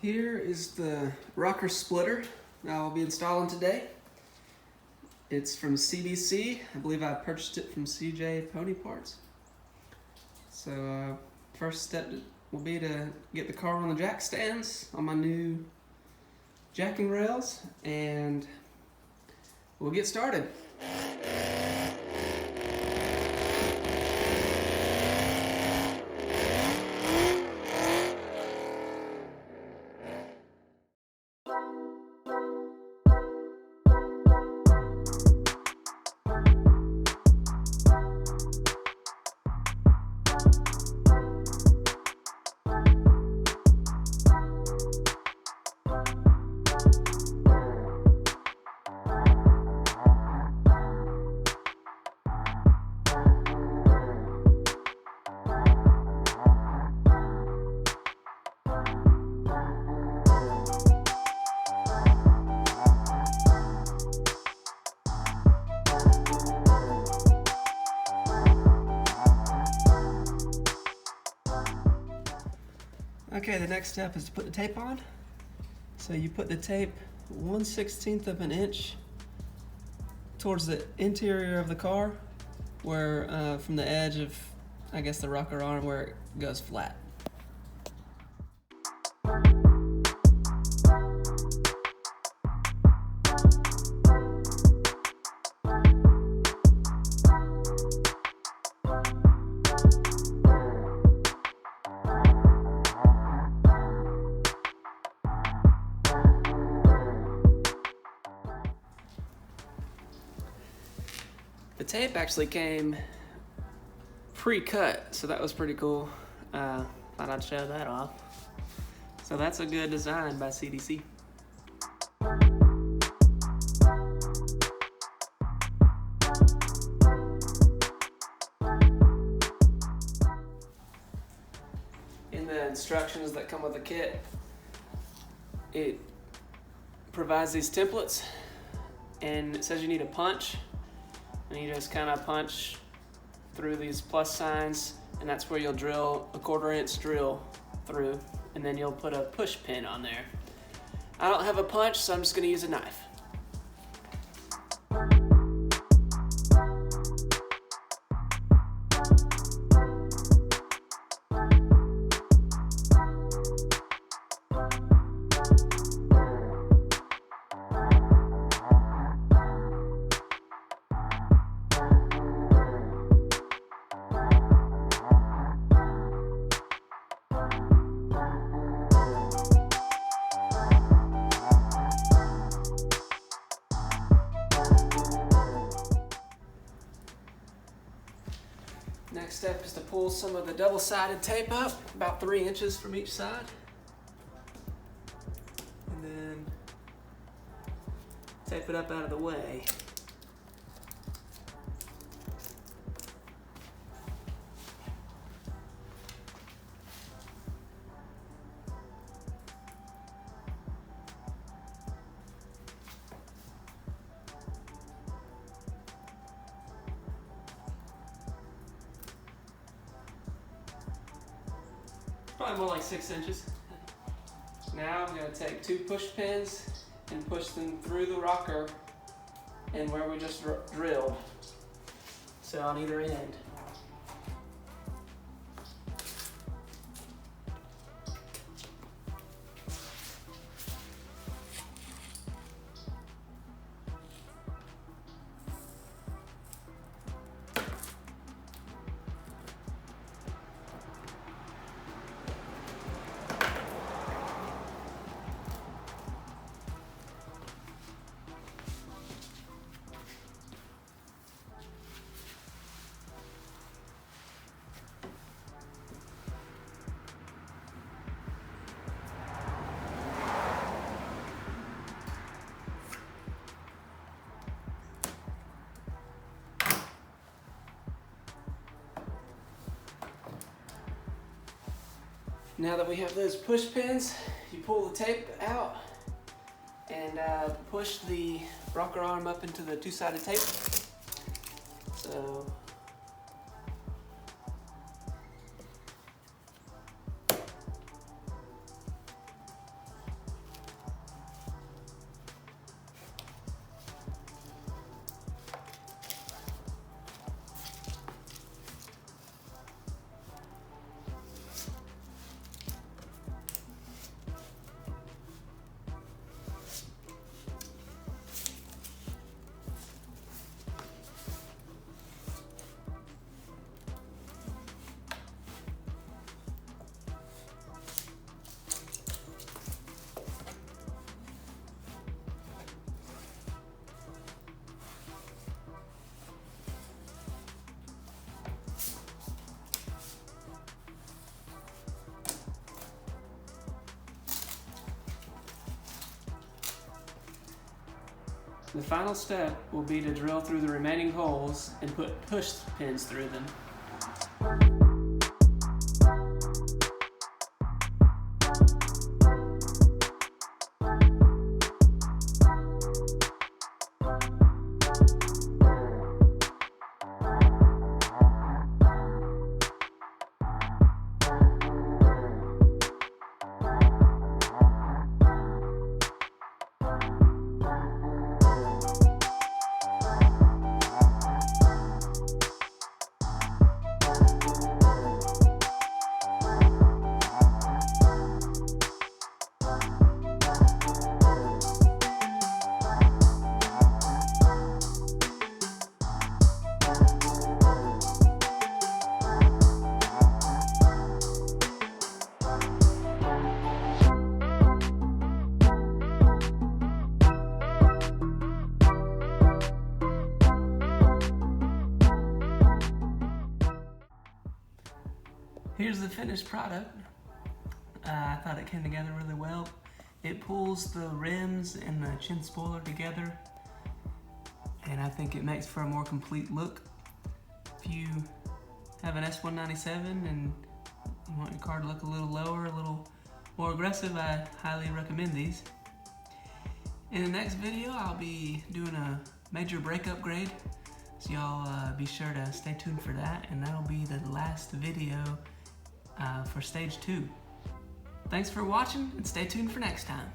Here is the rocker splitter that I'll be installing today. It's from CDC. I believe I purchased it from CJ Pony Parts. So first step will be to get the car on the jack stands on my new jacking rails, and we'll get started. Okay, the next step is to put the tape on. So you put the tape 1/16 of an inch towards the interior of the car, where from the edge of, I guess, the rocker arm where it goes flat. The tape actually came pre-cut, so that was pretty cool. Thought I'd show that off. So that's a good design by CDC. In the instructions that come with the kit, it provides these templates, and it says you need a punch. And you just kind of punch through these plus signs, and that's where you'll drill a 1/4 inch drill through, and then you'll put a push pin on there. I don't have a punch, so I'm just gonna use a knife. Next step is to pull some of the double-sided tape up, about 3 inches from each side. And then tape it up out of the way. Probably more like 6 inches. Now I'm going to take 2 push pins and push them through the rocker and where we just drilled. So on either end. Now that we have those push pins, you pull the tape out and push the rocker arm up into the 2-sided tape. So The final step will be to drill through the remaining holes and put push pins through them. Here's the finished product. I thought it came together really well. It pulls the rims and the chin spoiler together, and I think it makes for a more complete look. If you have an s197 and you want your car to look a little lower, a little more aggressive, I highly recommend these. In the next video, I'll be doing a major brake upgrade, so y'all be sure to stay tuned for that, and that'll be the last video for stage 2. Thanks for watching, and stay tuned for next time.